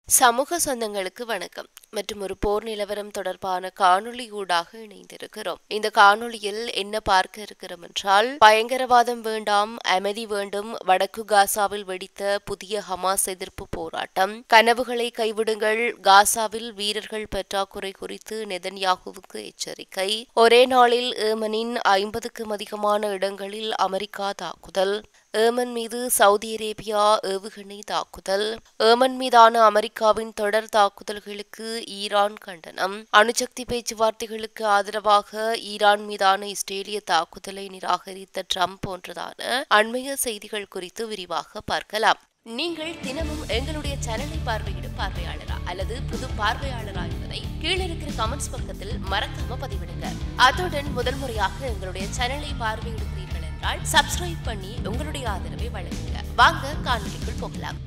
சமூக சொந்தங்களுக்கு வணக்கம் மற்றும் ஒரு போர் நிலவரம் தொடர்பான காணொளியூடாக இணைந்திருக்கிறோம். இந்த காணொளியில் என்ன பார்க்க இருக்கிறோம் என்றால், பயங்கரவாதம் வேண்டாம், அமைதி வேண்டும், வடக்கு காசாவில் வெடித்த புதிய ஹமாஸ் எதிர்ப்பு போராட்டம், கனவுகளை கைவிடுங்கள், காசாவில் வீரர்கள் பற்றாக்குறை குறித்து நெதன்யாகுவுக்கு எச்சரிக்கை, ஒரே நாளில் ஏமனின் 50க்கும் அதிகமான இடங்களில் அமெரிக்கா தாக்குதல், ஏமன் மீது சவுதி அரேபியா ஏவுகணை தாக்குதல், ஏமன் மீதான அமெரிக்காவின் தொடர் தாக்குதல்களுக்கு ஈரான் கண்டனம், அணுசக்தி பேச்சுவார்த்தைகளுக்கு ஆதரவாக ஈரான் மீதான இஸ்ரேலிய தாக்குதலை நிராகரித்த ட்ரம்ப் போன்றதான அண்மைய செய்திகள் குறித்து விரிவாக பார்க்கலாம். நீங்கள் தினமும் எங்களுடைய சேனலை பார்வையிடும் பார்வையாளரா அல்லது புது பார்வையாளரா என்பதை கீழே இருக்கிற கமெண்ட்ஸ் பக்கத்தில் மறக்காம பதிவிடுங்க. அத்துடன் முதல் முறையாக எங்களுடைய சேனலை பார்வையிடுகிறீர்கள் என்றால் சப்ஸ்கிரைப் பண்ணி உங்களுடைய ஆதரவை வழங்குங்க. வாங்க காணொளிக்குள் போகலாம்.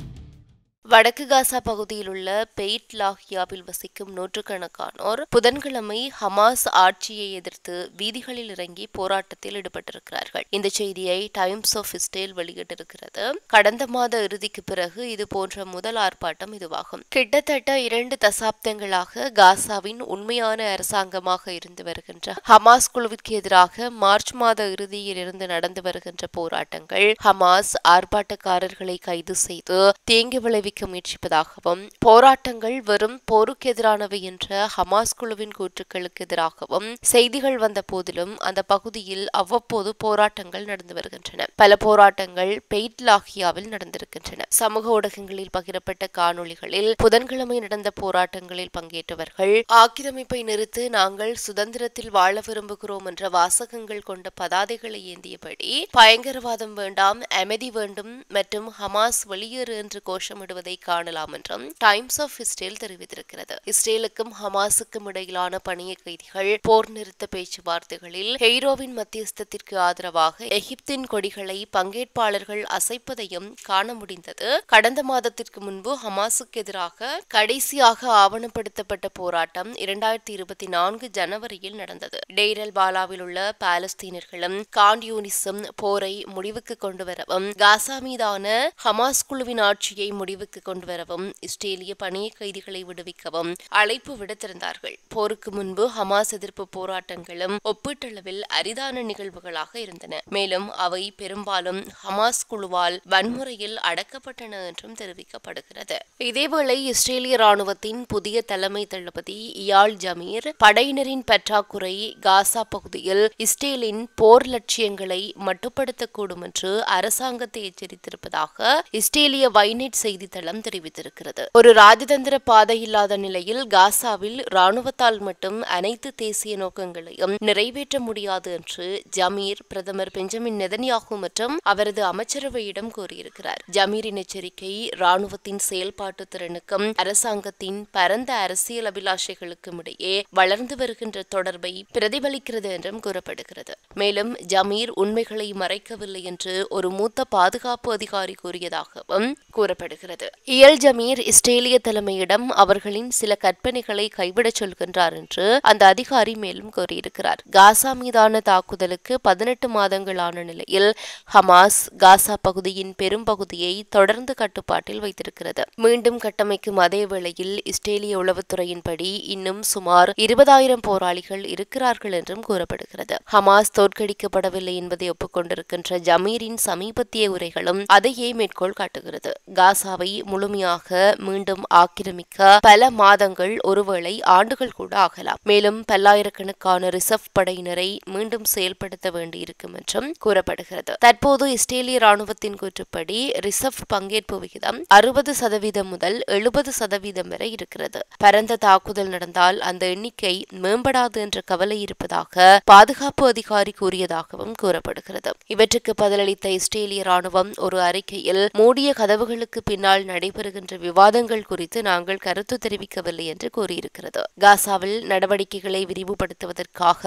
வடக்கு காசா பகுதியில் உள்ள பெய்ட் லாஹியாவில் வசிக்கும் நூற்றுக்கணக்கானோர் புதன்கிழமை ஹமாஸ் ஆட்சியை எதிர்த்து வீதிகளில் இறங்கி போராட்டத்தில் ஈடுபட்டிருக்கிறார்கள். இந்த செய்தியை டைம்ஸ் ஆஃப் இஸ்ரேல் வெளியிட்டிருக்கிறது. கடந்த மாத இறுதிக்கு பிறகு இது போன்ற முதல் ஆர்ப்பாட்டம் இதுவாகும். கிட்டத்தட்ட 2 தசாப்தங்களாக காசாவின் உண்மையான அரசாங்கமாக இருந்து வருகின்ற ஹமாஸ் குழுவிற்கு எதிராக மார்ச் மாத இறுதியில் இருந்து நடந்து வருகின்ற போராட்டங்கள் ஹமாஸ் ஆர்ப்பாட்டக்காரர்களை கைது செய்து தீங்கு விளைவிக்க முயற்சிப்பதாகவும், போராட்டங்கள் வெறும் போருக்கு எதிரானவை என்ற ஹமாஸ் குழுவின் கூற்றுக்களுக்கு எதிராகவும் செய்திகள் வந்த போதிலும் அந்த பகுதியில் அவ்வப்போது போராட்டங்கள் நடந்து வருகின்றன. பல போராட்டங்கள் பெய்ட் லாஹியாவில் நடந்திருக்கின்றன. சமூக ஊடகங்களில் பகிரப்பட்ட காணொளிகளில் புதன்கிழமை நடந்த போராட்டங்களில் பங்கேற்றவர்கள் ஆக்கிரமிப்பை நிறுத்து, நாங்கள் சுதந்திரத்தில் வாழ விரும்புகிறோம் என்ற வாசகங்கள் கொண்ட பதாதைகளை ஏந்தியபடி பயங்கரவாதம் வேண்டாம், அமைதி வேண்டும் மற்றும் ஹமாஸ் வெளியேறு என்று கோஷமிடுவதை காணலாம் என்றும் டைம்ஸ் ஆஃப் இஸ்ரேல் தெரிவித்திருக்கிறது. இஸ்ரேலுக்கும் ஹமாஸுக்கும் இடையிலான பணிய கைதிகள் போர் நிறுத்த பேச்சுவார்த்தைகளில் கெய்ரோவின் மத்தியஸ்தத்திற்கு ஆதரவாக எகிப்தின் கொடிகளை பங்கேற்பாளர்கள் அசைப்பதையும் காண முடிந்தது. கடந்த மாதத்திற்கு முன்பு ஹமாஸுக்கு எதிராக கடைசியாக ஆவணப்படுத்தப்பட்ட போராட்டம் 2024 ஜனவரியில் நடந்தது. டெய்ர் அல் பாலாவில் உள்ள பாலஸ்தீனர்களும் கான் யூனிஸும் போரை முடிவுக்கு கொண்டு வரவும், காசா மீதான ஹமாஸ் குழுவின் ஆட்சியை முடிவுக்கு கொண்டு வரவும், இஸ்ரேலிய பணிய கைதிகளை விடுவிக்கவும் அழைப்பு விடுத்திருந்தார்கள். போருக்கு முன்பு ஹமாஸ் எதிர்ப்பு போராட்டங்களும் ஒப்பீட்டளவில் அரிதான நிகழ்வுகளாக இருந்தன. மேலும் அவை பெரும்பாலும் ஹமாஸ் குழுவால் வன்முறையில் அடக்கப்பட்டன என்றும் தெரிவிக்கப்படுகிறது. இதேவேளை இஸ்ரேலிய ராணுவத்தின் புதிய தலைமை தளபதி இயால் ஜமீர் படையினரின் பற்றாக்குறை காசா பகுதியில் இஸ்ரேலின் போர் லட்சியங்களை மட்டுப்படுத்தக்கூடும் என்று அரசாங்கத்தை எச்சரித்திருப்பதாக இஸ்ரேலிய வைநெட் செய்தித்தளம் தெரிவித்திருக்கிறது. ஒரு ராஜதந்திர பாதை இல்லாத நிலையில் காசாவில் ராணுவத்தால் மட்டும் அனைத்து தேசிய நோக்கங்களையும் நிறைவேற்ற முடியாது என்று ஜமீர் பிரதமர் பெஞ்சமின் நெதன்யாகு மற்றும் அவரது அமைச்சரவையிடம் கூறியிருக்கிறார். ஜமீரின் எச்சரிக்கை ராணுவத்தின் செயல்பாட்டு திறனுக்கும் அரசாங்கத்தின் பரந்த அரசியல் அபிலாஷைகளுக்கும் இடையே வளர்ந்து வருகின்ற தொடர்பை பிரதிபலிக்கிறது என்றும் கூறப்படுகிறது. மேலும் ஜமீர் உண்மைகளை மறைக்கவில்லை என்று ஒரு மூத்த பாதுகாப்பு அதிகாரி கூறியதாகவும் கூறப்படுகிறது. இயல் ஜமீர் இஸ்ரேலிய தலைமையிடம் அவர்களின் சில கற்பனைகளை கைவிடச் சொல்கின்றார் என்று அந்த அதிகாரி மேலும் கூறியிருக்கிறார். காசா மீதான தாக்குதலுக்கு 18 மாதங்களான நிலையில் ஹமாஸ் காசா பகுதியின் பெரும்பகுதியை தொடர்ந்து கட்டுப்பாட்டில் வைத்திருக்கிறது. மீண்டும் கட்டமைக்கும் அதே வேளையில் இஸ்ரேலிய உளவுத்துறையின்படி இன்னும் சுமார் 20,000 போராளிகள் இருக்கிறார்கள் என்றும் கூறப்படுகிறது. ஹமாஸ் தோற்கடிக்கப்படவில்லை என்பதை ஒப்புக்கொண்டிருக்கின்ற ஜமீரின் சமீபத்திய உரைகளும் அதையே மேற்கோள் காட்டுகிறது. காசாவை முழுமையாக மீண்டும் ஆக்கிரமிக்க பல மாதங்கள், ஒருவேளை ஆண்டுகள் கூட ஆகலாம். மேலும் பல்லாயிரக்கணக்கான ரிசர்வ் படையினரை மீண்டும் செயல்படுத்த வேண்டியிருக்கும் என்றும் கூறப்படுகிறது. தற்போது இஸ்ரேலிய ராணுவத்தின் கூற்றுப்படி ரிசர்வ் பங்கேற்பு விகிதம் 60% முதல் 70% வரை இருக்கிறது. பரந்த தாக்குதல் நடந்தால் அந்த எண்ணிக்கை மேம்படாது என்ற கவலை இருப்பதாக பாதுகாப்பு அதிகாரி கூறியதாகவும் கூறப்படுகிறது. இவற்றுக்கு பதிலளித்த இஸ்ரேலிய ராணுவம் ஒரு அறிக்கையில், மூடிய கதவுகளுக்கு பின்னால் நடைபெறுகின்ற விவாதங்கள் குறித்து நாங்கள் கருத்து தெரிவிக்கவில்லை என்று கூறியிருக்கிறது. காசாவில் நடவடிக்கைகளை விரிவுபடுத்துவதற்காக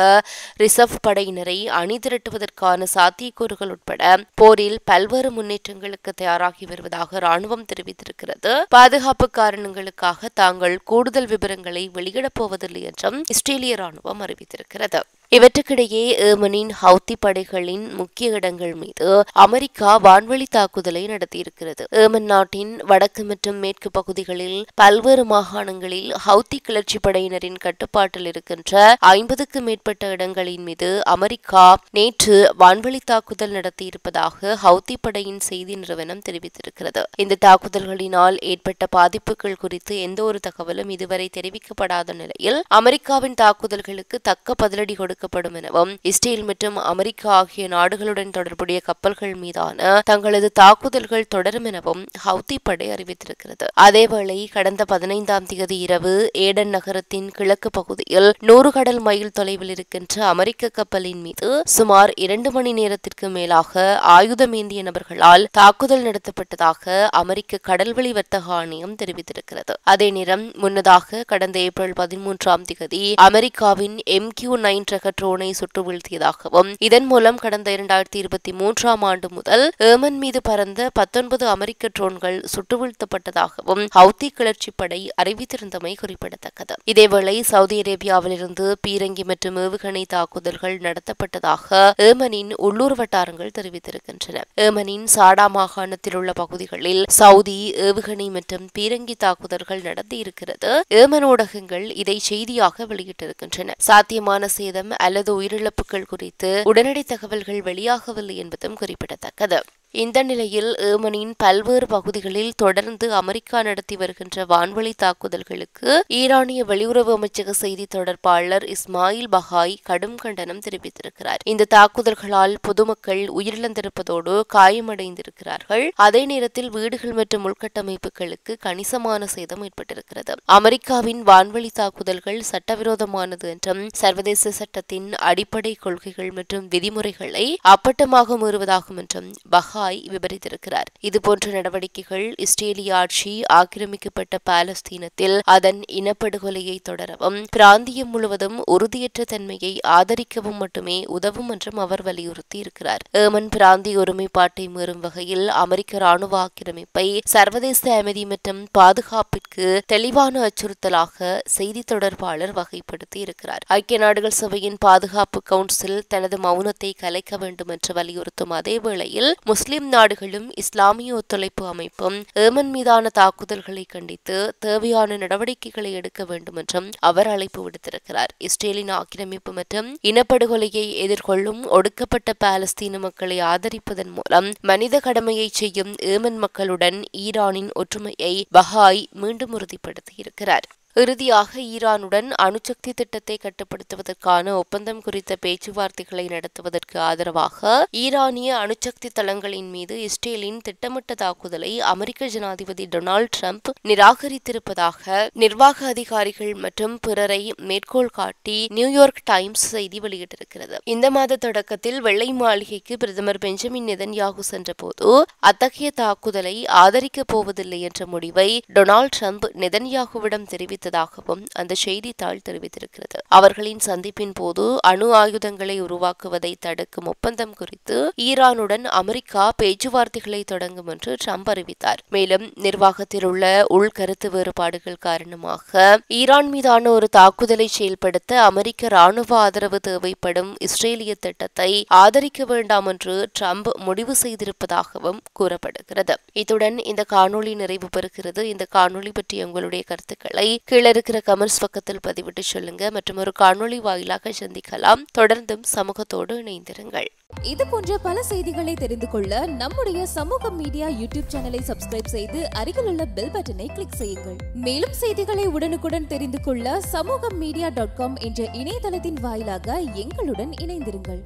ரிசர்வ் படையினரை அணிதிரட்டுவதற்கான சாத்தியக்கூறுகள் உட்பட போரில் பல்வேறு முன்னேற்றங்களுக்கு தயாராகி வருவதாக ராணுவம் தெரிவித்திருக்கிறது. பாதுகாப்பு காரணங்களுக்காக தாங்கள் கூடுதல் விவரங்களை வெளியிடப் போவதில்லை என்றும் இஸ்ரேலிய ராணுவம் அறிவித்திருக்கிறது. இவற்றுக்கிடையே ஏமனின் ஹவுத்தி படைகளின் முக்கிய இடங்கள் மீது அமெரிக்கா வான்வழி தாக்குதலை நடத்தியிருக்கிறது. ஏமன் நாட்டின் வடக்கு மற்றும் மேற்கு பகுதிகளில் பல்வேறு மாகாணங்களில் ஹவுத்தி கிளர்ச்சி படையினரின் கட்டுப்பாட்டில் இருக்கின்ற 50க்கும் மேற்பட்ட இடங்களின் மீது அமெரிக்கா நேற்று வான்வழி தாக்குதல் நடத்தியிருப்பதாக ஹவுத்தி படையின் செய்தி நிறுவனம் தெரிவித்திருக்கிறது. இந்த தாக்குதல்களினால் ஏற்பட்ட பாதிப்புகள் குறித்து எந்த ஒரு தகவலும் இதுவரை தெரிவிக்கப்படாத நிலையில் அமெரிக்காவின் தாக்குதல்களுக்கு தக்க பதிலடி கொடுக்கப்படும் எனவும் இஸ்ரேல் மற்றும் அமெரிக்கா ஆகிய நாடுகளுடன் தொடர்புடைய கப்பல்கள் மீதான தங்களது தாக்குதல்கள் தொடரும் எனவும் ஹவுத்தி படை அறிவித்திருக்கிறது. அதேவேளை கடந்த 15ஆம் தேதி இரவு ஏடன் நகரத்தின் கிழக்கு பகுதியில் 100 கடல் மைல் தொலைவில் இருக்கின்ற அமெரிக்க கப்பலின் மீது சுமார் 2 மணி நேரத்திற்கு மேலாக ஆயுதமேந்திய நபர்களால் தாக்குதல் நடத்தப்பட்டதாக அமெரிக்க கடல்வழி வர்த்தக ஆணையம் தெரிவித்திருக்கிறது. அதே நேரம் முன்னதாக கடந்த ஏப்ரல் 13ஆம் தேதி அமெரிக்காவின் MQ-9 ரக ட்ரோனை சுட்டு வீழ்த்தியதாகவும் இதன் மூலம் கடந்த 2023ஆம் ஆண்டு முதல் ஏமன் மீது பறந்த 19 அமெரிக்க ட்ரோன்கள் சுட்டு வீழ்த்தப்பட்டதாகவும் ஹவுத்தி கிளர்ச்சி படை அறிவித்திருந்தமை குறிப்பிடத்தக்கது. இதேவேளை சவுதி அரேபியாவிலிருந்து பீரங்கி மற்றும் ஏவுகணை தாக்குதல்கள் நடத்தப்பட்டதாக ஏமனின் உள்ளூர் வட்டாரங்கள் தெரிவித்திருக்கின்றன. ஏமனின் சாடா மாகாணத்தில் உள்ள பகுதிகளில் சவுதி ஏவுகணை மற்றும் பீரங்கி தாக்குதல்கள் நடத்தியிருக்கிறது. ஏமன் ஊடகங்கள் இதை செய்தியாக வெளியிட்டிருக்கின்றன. சாத்தியமான சேதம் அல்லது உயிரிழப்புகள் குறித்து உடனடி தகவல்கள் வெளியாகவில்லை என்பதும் குறிப்பிடத்தக்கது. இந்த நிலையில் ஏமனின் பல்வேறு பகுதிகளில் தொடர்ந்து அமெரிக்கா நடத்தி வருகின்ற வான்வழி தாக்குதல்களுக்கு ஈரானிய வெளியுறவு அமைச்சக செய்தி தொடர்பாளர் இஸ்மாயில் பகாய் கடும் கண்டனம் தெரிவித்திருக்கிறார். இந்த தாக்குதல்களால் பொதுமக்கள் உயிரிழந்திருப்பதோடு காயமடைந்திருக்கிறார்கள். அதே நேரத்தில் வீடுகள் மற்றும் உள்கட்டமைப்புகளுக்கு கணிசமான சேதம் ஏற்பட்டிருக்கிறது. அமெரிக்காவின் வான்வழி தாக்குதல்கள் சட்டவிரோதமானது என்றும் சர்வதேச சட்டத்தின் அடிப்படை கொள்கைகள் மற்றும் விதிமுறைகளை அப்பட்டமாக மீறுவதாகும் என்றும் பகாய் விவரித்திருக்கிறார். இதுபோன்ற நடவடிக்கைகள் இஸ்ரேலிய ஆட்சி ஆக்கிரமிக்கப்பட்ட பாலஸ்தீனத்தில் அதன் இனப்படுகொலையை தொடரவும் பிராந்தியம் முழுவதும் உறுதியற்ற தன்மையை ஆதரிக்கவும் மட்டுமே உதவும் என்றும் அவர் வலியுறுத்தி இருக்கிறார். ஏமன் பிராந்திய ஒருமைப்பாட்டை மீறும் வகையில் அமெரிக்க ராணுவ ஆக்கிரமிப்பை சர்வதேச அமைதி மற்றும் பாதுகாப்பிற்கு தெளிவான அச்சுறுத்தலாக செய்தி தொடர்பாளர் வகைப்படுத்தி இருக்கிறார். ஐக்கிய நாடுகள் சபையின் பாதுகாப்பு கவுன்சில் தனது மௌனத்தை கலைக்க வேண்டும் என்று வலியுறுத்தும் அதே வேளையில் முஸ்லிம் நாடுகளும் இஸ்லாமிய ஒத்துழைப்பு அமைப்பும் ஏமன் மீதான தாக்குதல்களை கண்டித்து தேவையான நடவடிக்கைகளை எடுக்க வேண்டும் என்றும் அவர் அழைப்பு விடுத்திருக்கிறார். இஸ்ரேலின் ஆக்கிரமிப்பு மற்றும் இனப்படுகொலையை எதிர்கொள்ளும் ஒடுக்கப்பட்ட பாலஸ்தீன மக்களை ஆதரிப்பதன் மூலம் மனித கடமையை செய்யும் ஏமன் மக்களுடன் ஈரானின் ஒற்றுமையை பகாய் மீண்டும் உறுதிப்படுத்தியிருக்கிறார். இறுதியாக ஈரானுடன் அணுசக்தி திட்டத்தை கட்டுப்படுத்துவதற்கான ஒப்பந்தம் குறித்த பேச்சுவார்த்தைகளை நடத்துவதற்கு ஆதரவாக ஈரானிய அணுசக்தி தளங்களின் மீது இஸ்ரேலின் திட்டமிட்ட தாக்குதலை அமெரிக்க ஜனாதிபதி டொனால்ட் ட்ரம்ப் நிராகரித்திருப்பதாக நிர்வாக அதிகாரிகள் மற்றும் பிறரை மேற்கோள் காட்டி நியூயார்க் டைம்ஸ் செய்தி வெளியிட்டிருக்கிறது. இந்த மாத தொடக்கத்தில் வெள்ளை மாளிகைக்கு பிரதமர் பெஞ்சமின் நெதன்யாகு சென்றபோது அத்தகைய தாக்குதலை ஆதரிக்கப் போவதில்லை என்ற முடிவை டொனால்ட் ட்ரம்ப் நெதன்யாகுவிடம் தெரிவித்தார் அந்த செய்தித்தாள் தெரிவித்திருக்கிறது. அவர்களின் சந்திப்பின் போது அணு ஆயுதங்களை உருவாக்குவதை தடுக்கும் ஒப்பந்தம் குறித்து ஈரானுடன் அமெரிக்கா பேச்சுவார்த்தைகளை தொடங்கும் என்று ட்ரம்ப் அறிவித்தார். மேலும் நிர்வாகத்தில் உள்ள உள்கருத்து வேறுபாடுகள் காரணமாக ஈரான் மீதான ஒரு தாக்குதலை செயல்படுத்த அமெரிக்க ராணுவ ஆதரவு தேவைப்படும் இஸ்ரேலிய திட்டத்தை ஆதரிக்க வேண்டாம் என்று ட்ரம்ப் முடிவு செய்திருப்பதாகவும் கூறப்படுகிறது. இத்துடன் இந்த காணொளி நிறைவு பெறுகிறது. இந்த காணொளி பற்றிய உங்களுடைய கருத்துக்களை கீழே இருக்கிற கமெண்ட்ஸ் பக்கத்தில் பதிவிட்டு சொல்லுங்க. மற்றும் ஒரு காணொளி வாயிலாக சந்திக்கலாம். தொடர்ந்தும் சமூகத்தோடு இணைந்திருங்கள். இது போன்ற பல செய்திகளை தெரிந்து கொள்ள நம்முடைய சமூக மீடியா யூடியூப் சேனலை சப்ஸ்கிரைப் செய்து அருகில் உள்ள பெல் பட்டனை கிளிக் செய்யுங்கள். மேலும் செய்திகளை உடனுக்குடன் தெரிந்து கொள்ள சமூகமீடியா.com என்ற இணையதளத்தின் வாயிலாக எங்களுடன் இணைந்திருங்கள்.